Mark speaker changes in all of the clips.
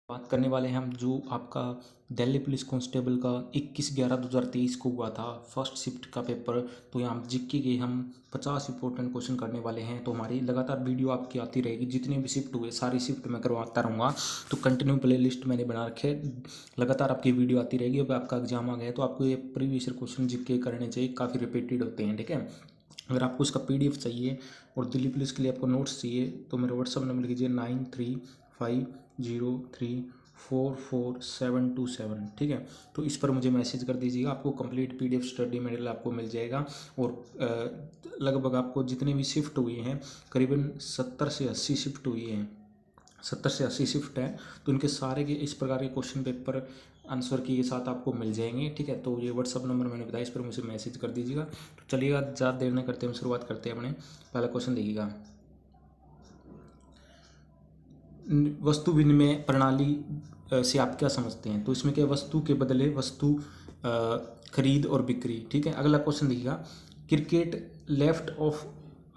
Speaker 1: बात करने वाले हैं हम जो आपका दिल्ली पुलिस कांस्टेबल का 21/11/2023 को हुआ था फर्स्ट शिफ्ट का पेपर। तो यहाँ जीके के हम 50 इंपॉर्टेंट क्वेश्चन करने वाले हैं। तो हमारी लगातार वीडियो आपकी आती रहेगी, जितने भी शिफ्ट हुए सारी शिफ्ट मैं करवाता रहूँगा। तो कंटिन्यू प्ले लिस्ट मैंने बना रखे है, लगातार आपकी वीडियो आती रहेगी। अब आपका एग्जाम आ गया है तो आपको ये प्रीवियस क्वेश्चन जीके करने चाहिए, काफ़ी रिपीटेड होते हैं, ठीक है। अगर आपको इसका PDF चाहिए और दिल्ली पुलिस के लिए आपको नोट्स चाहिए तो मेरा व्हाट्सअप नंबर कीजिए 9350344727, ठीक है। तो इस पर मुझे मैसेज कर दीजिएगा, आपको कंप्लीट PDF स्टडी मटेरियल आपको मिल जाएगा। और लगभग आपको जितने भी शिफ्ट हुई हैं करीबन 70 से 80 शिफ्ट हुई हैं, 70 से 80 शिफ्ट है। तो इनके सारे के इस प्रकार के क्वेश्चन पेपर आंसर की के साथ आपको मिल जाएंगे, ठीक है। तो ये व्हाट्सअप नंबर मैंने बताया, इस पर मुझे मैसेज कर दीजिएगा। तो चलिएगा ज़्यादा देर नहीं करते, हम शुरुआत करते हैं अपने पहला क्वेश्चन। देखिएगा, वस्तु विनिमय प्रणाली से आप क्या समझते हैं। तो इसमें क्या, वस्तु के बदले वस्तु खरीद और बिक्री, ठीक है। अगला क्वेश्चन देखिएगा, cricket left of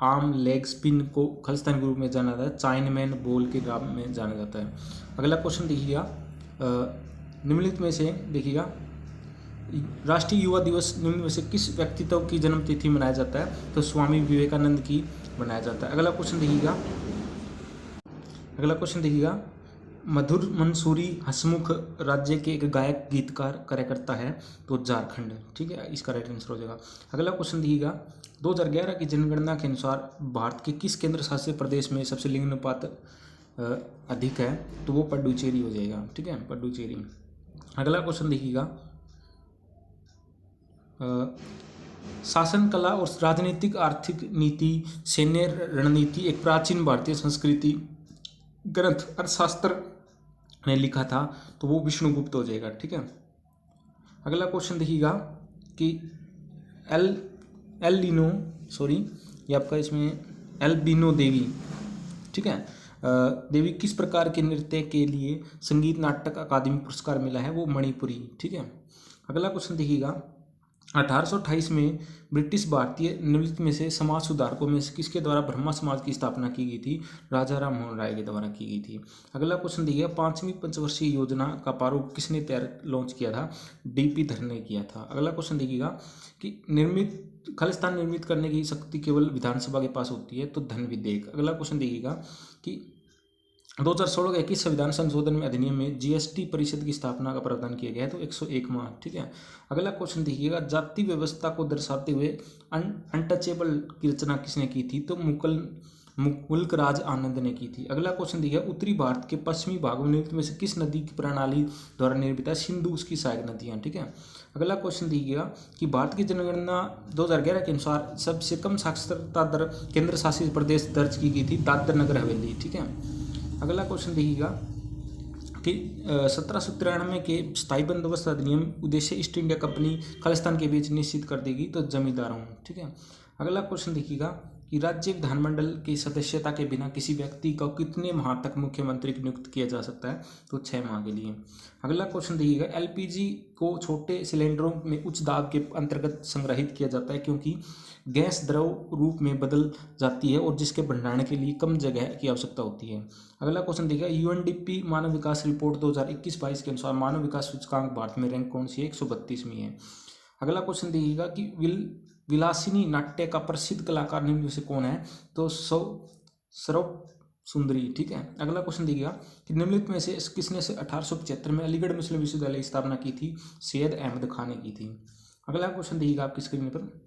Speaker 1: arm leg spin को खालिस्तानी के रूप में जाना जाता है, चाइनमैन बॉल के नाम में जाना जाता है। अगला क्वेश्चन देखिएगा, निम्नलिखित में से देखिएगा, राष्ट्रीय युवा दिवस निम्न में से किस व्यक्तित्व की जन्मतिथि मनाया जाता है। तो स्वामी विवेकानंद की मनाया जाता है। अगला क्वेश्चन देखिएगा, मधुर मंसूरी हसमुख राज्य के एक गायक गीतकार कार्यकर्ता है। तो झारखंड, ठीक है, इसका राइट आंसर हो जाएगा। अगला क्वेश्चन देखिएगा, 2011 की जनगणना के अनुसार भारत के किस केंद्र शासित प्रदेश में सबसे लिंग अनुपात अधिक है। तो वो पुडुचेरी हो जाएगा, ठीक है, पुडुचेरी। अगला क्वेश्चन देखिएगा, शासन कला और राजनीतिक आर्थिक नीति सैन्य रणनीति एक प्राचीन भारतीय संस्कृति ग्रंथ अर्थशास्त्र ने लिखा था। तो वो विष्णुगुप्त हो जाएगा, ठीक है। अगला क्वेश्चन देखिएगा कि एल एलिनो सॉरी ये आपका इसमें एल्बिनो देवी, ठीक है, देवी किस प्रकार के नृत्य के लिए संगीत नाटक अकादमी पुरस्कार मिला है। वो मणिपुरी, ठीक है। अगला क्वेश्चन देखिएगा, 1828 में ब्रिटिश भारतीय निम्नलिखित में से समाज सुधारकों में से किसके द्वारा ब्रह्मा समाज की स्थापना की गई थी। राजा राम मोहन राय के द्वारा की गई थी। अगला क्वेश्चन देखिए, 5वीं पंचवर्षीय योजना का प्रारूप किसने तैयार लॉन्च किया था। DP धर ने किया था। अगला क्वेश्चन देखिएगा कि खालिस्तान निर्मित करने की शक्ति केवल विधानसभा के पास होती है। तो धन विधेयक। अगला क्वेश्चन देखिएगा कि 2016 के 21 संविधान संशोधन में अधिनियम में GST परिषद की स्थापना का प्रावधान किया गया है। तो 101वां, ठीक है। अगला क्वेश्चन देखिएगा, जाति व्यवस्था को दर्शाते हुए अनटचेबल की रचना किसने की थी। तो मुल्क राज आनंद ने की थी। अगला क्वेश्चन देखिएगा, उत्तरी भारत के पश्चिमी भाग में निम्नलिखित में से किस नदी की प्रणाली द्वारा निर्मित है। सिंधु उसकी सहायक नदियाँ, ठीक है। अगला क्वेश्चन देखिएगा कि भारत की जनगणना 2011 के अनुसार सबसे कम साक्षरता दर केंद्र शासित प्रदेश दर्ज की गई थी। दादर नगर हवेली, ठीक है। अगला क्वेश्चन देखिएगा कि 1793 के स्थायी बंदोबस्त अधिनियम उद्देश्य ईस्ट इंडिया कंपनी खालिस्तान के बीच निश्चित कर देगी। तो जमींदारों, ठीक है। अगला क्वेश्चन देखिएगा कि राज्य विधानमंडल की सदस्यता के बिना किसी व्यक्ति को कितने माह तक मुख्यमंत्री नियुक्त किया जा सकता है। तो 6 माह के लिए। अगला क्वेश्चन देखिएगा, LPG को छोटे सिलेंडरों में उच्च दाब के अंतर्गत संग्रहित किया जाता है क्योंकि गैस द्रव रूप में बदल जाती है और जिसके भंडारण के लिए कम जगह की आवश्यकता होती है। अगला क्वेश्चन देखिएगा, UNDP मानव विकास रिपोर्ट 2021-22 के अनुसार मानव विकास सूचकांक भारत में रैंक कौन सी है। 132वीं है। अगला क्वेश्चन देखिएगा कि विलासिनी नाट्य का प्रसिद्ध कलाकार निम्न में से कौन है। तो सौरभ सुंदरी, ठीक है। अगला क्वेश्चन देखिएगा कि निम्नलिखित में से किसने 1875 में अलीगढ़ मुस्लिम विश्वविद्यालय की स्थापना की थी। सैयद अहमद खान ने की थी। अगला क्वेश्चन देखिएगा आपकी स्क्रीन पर,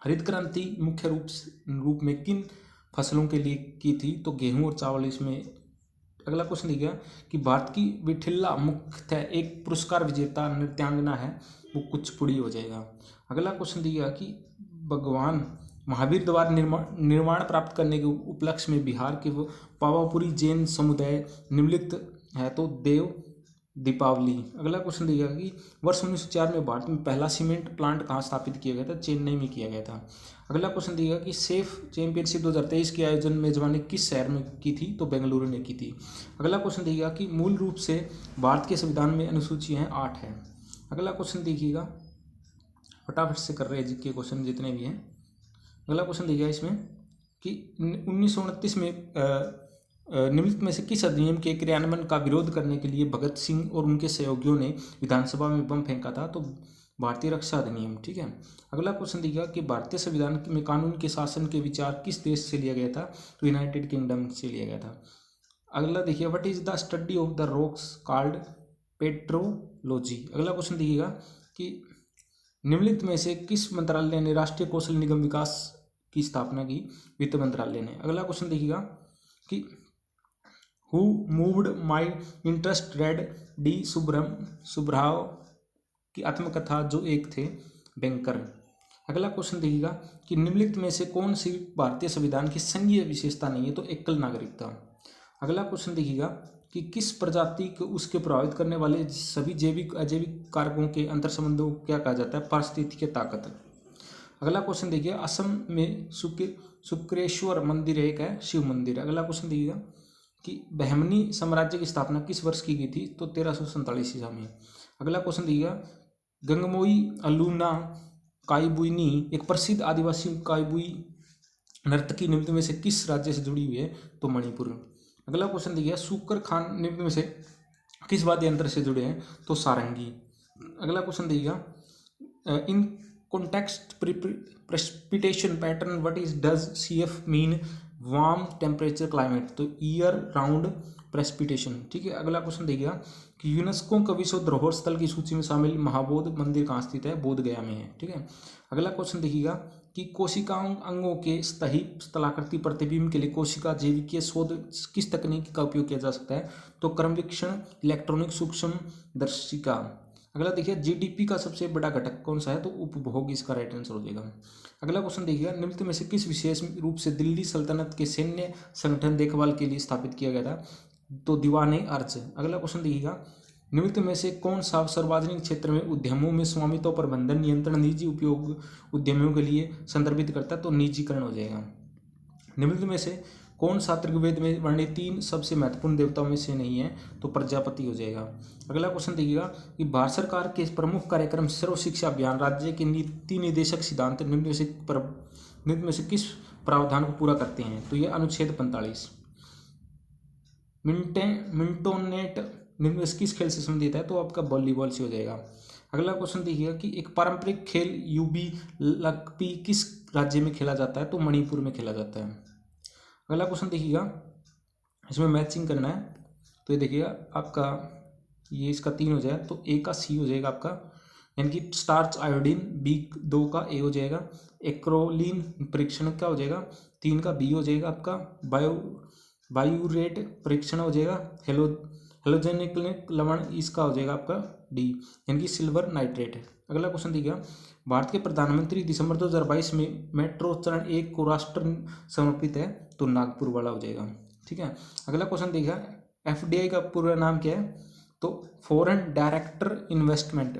Speaker 1: हरित क्रांति मुख्य रूप में किन फसलों के लिए की थी। तो गेहूं और चावल इसमें। अगला क्वेश्चन देखिएगा कि भारत की विठिल्ला मुख्यतः एक पुरस्कार विजेता नृत्यांगना है। वो कुचिपुड़ी हो जाएगा। अगला क्वेश्चन देखिएगा कि भगवान महावीर द्वारा निर्माण प्राप्त करने के उपलक्ष्य में बिहार के पावापुरी जैन समुदाय निम्नलिखित है। तो देव दीपावली। अगला क्वेश्चन देखिएगा कि वर्ष 1904 में भारत में पहला सीमेंट प्लांट कहाँ स्थापित किया गया था। चेन्नई में किया गया था। अगला क्वेश्चन देखिएगा कि सेफ चैंपियनशिप 2023 के आयोजन मेजबानी किस शहर में की थी। तो बेंगलुरु ने की थी। अगला क्वेश्चन देखिएगा कि मूल रूप से भारत के संविधान में अनुसूचियाँ 8 हैं। अगला क्वेश्चन देखिएगा, फटाफट से कर रहे हैं जीके क्वेश्चन जितने भी हैं। अगला क्वेश्चन देखिएगा इसमें कि 1929 में निम्नलिखित में से किस अधिनियम के क्रियान्वयन का विरोध करने के लिए भगत सिंह और उनके सहयोगियों ने विधानसभा में बम फेंका था? तो भारतीय रक्षा अधिनियम। ठीक है। अगला क्वेश्चन देखिएगा कि भारतीय संविधान में कानून के शासन के विचार किस देश से लिया गया था? तो यूनाइटेड किंगडम से लिया गया था। अगला देखिए, what is the study of the rocks called petrology. अगला क्वेश्चन देखिएगा कि निम्नलिखित में से किस मंत्रालय ने राष्ट्रीय कौशल निगम विकास की स्थापना की? वित्त मंत्रालय ने। अगला क्वेश्चन देखिएगा कि who moved my interest rate D Subbarao की आत्मकथा जो एक थे बैंकर। अगला क्वेश्चन देखिएगा कि निम्नलिखित में से कौन सी भारतीय संविधान की संघीय विशेषता नहीं है? तो एकल नागरिकता। अगला क्वेश्चन देखिएगा कि किस प्रजाति को उसके प्रभावित करने वाले सभी जैविक अजैविक कारकों के अंतर संबंधों को क्या कहा जाता है? पारिस्थितिकी ताकत। अगला क्वेश्चन देखिए, असम में शुक्रेश्वर मंदिर एक है शिव मंदिर। अगला क्वेश्चन देखिएगा कि बहमनी साम्राज्य की स्थापना किस वर्ष की गई थी? तो 1347 ईसा में। अगला क्वेश्चन देखिएगा, गंगमोई अल्लूना काइबुइनी एक प्रसिद्ध आदिवासी काइबुई नर्तकी निम्न में से किस राज्य से जुड़ी हुई है? तो मणिपुर। अगला क्वेश्चन देखिए, शुक्र खान निम्न में से किस वाद्य यंत्र से जुड़े हैं? तो सारंगी। अगला क्वेश्चन देखिएगा, in context precipitation pattern what is does CF mean warm temperature climate? तो ईयर राउंड प्रेसिपिटेशन। ठीक है। अगला क्वेश्चन देखिएगा कि यूनेस्को का विश्व धरोहर स्थल की सूची में शामिल महाबोध मंदिर कहाँ स्थित है? बोध गया में है। ठीक है। अगला क्वेश्चन देखिएगा कि कोशिकाओं अंगों के सतही स्थलाकृति प्रतिबिंब के लिए कोशिका जैविकीय शोध किस तकनीक का उपयोग किया जा सकता है? तो क्रमवीक्षण इलेक्ट्रॉनिक सूक्ष्म दर्शिका। अगला देखिए, जीडीपी का सबसे बड़ा घटक कौन सा है? तो उपभोग इसका राइट आंसर हो जाएगा। अगला क्वेश्चन देखिएगा, निम्नलिखित में से किस विशेष रूप से दिल्ली सल्तनत के सैन्य संगठन देखभाल के लिए स्थापित किया गया था? तो दीवाने अर्ज। अगला क्वेश्चन देखिएगा, निम्नलिखित में से कौन सा सार्वजनिक क्षेत्र में उद्यमों में स्वामित्व प्रबंधन नियंत्रण निजी उपयोग उद्यमियों के लिए संदर्भित करता है? तो निजीकरण हो जाएगा। निम्नलिखित में से कौन सा ऋग्वेद में वर्णित 3 सबसे महत्वपूर्ण देवताओं में से नहीं है? तो प्रजापति हो जाएगा। अगला क्वेश्चन देखिएगा कि भारत सरकार के प्रमुख कार्यक्रम सर्व शिक्षा अभियान राज्य के नीति निर्देशक सिद्धांत निम्न में से किस प्रावधान को पूरा करते हैं? तो यह अनुच्छेद 45। मिंटोनेट निम्न में से किस खेल से संबंधित है? तो आपका वॉलीबॉल से हो जाएगा। अगला क्वेश्चन देखिएगा कि एक पारंपरिक खेल यूबी लकपी किस राज्य में खेला जाता है? तो मणिपुर में खेला जाता है। अगला क्वेश्चन देखिएगा, इसमें मैचिंग करना है। तो ये देखिएगा आपका ये इसका 3 हो जाएगा, तो ए का सी हो जाएगा आपका, यानी कि स्टार्च आयोडीन। बी 2 का ए हो जाएगा। एक्रोलीन परीक्षण क्या हो जाएगा? 3 का बी हो जाएगा आपका। बायूरेट परीक्षण हो जाएगा। हेलोजेनिक लवण इसका हो जाएगा आपका डी, यानी कि सिल्वर नाइट्रेट। अगला क्वेश्चन देखिएगा, भारत के प्रधानमंत्री दिसंबर 2022 में मेट्रो चरण 1 को राष्ट्र समर्पित है? तो नागपुर वाला हो जाएगा। ठीक है। अगला क्वेश्चन देखिएगा, एफडीआई का पूरा नाम क्या है? तो फॉरेन डायरेक्टर इन्वेस्टमेंट।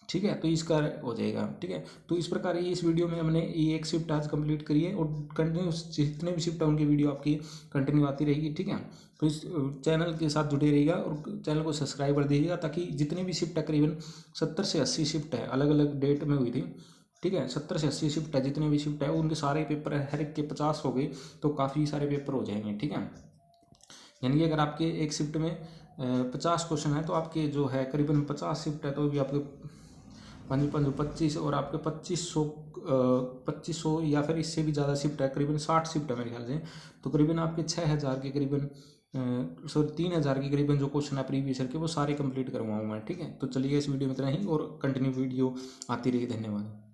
Speaker 1: ठीक है, तो इसका हो जाएगा। ठीक है। तो इस प्रकार ये इस वीडियो में हमने ये एक शिफ्ट आज कंप्लीट करी है और कंटिन्यू जितने भी शिफ्ट है उनकी वीडियो आपकी कंटिन्यू आती रहेगी। ठीक है। तो इस चैनल के साथ जुड़े रहिएगा और चैनल को सब्सक्राइब कर दीजिएगा, ताकि जितनी भी शिफ्ट है, करीबन 70 से 80 शिफ्ट है, अलग अलग डेट में हुई थी। ठीक है। 70 से 80 शिफ्ट है, जितने भी शिफ्ट है उनके सारे पेपर हर एक के 50 हो गए, तो काफ़ी सारे पेपर हो जाएंगे। ठीक है। यानी कि अगर आपके एक शिफ्ट में 50 क्वेश्चन है, तो आपके जो है करीबन 50 शिफ्ट है, तो भी आपके 25 और आपके 2500 या फिर इससे भी ज़्यादा शिफ्ट है, करीबन 60 शिफ्ट है मेरे ख्याल से। तो करीबन आपके 6000 के करीबन 3000 के करीबन जो क्वेश्चन है प्रीवियस ईयर के, वो सारे कंप्लीट करवाऊँ मैं। ठीक है। तो चलिए इस वीडियो में इतना ही और कंटिन्यू वीडियो आती रही। धन्यवाद।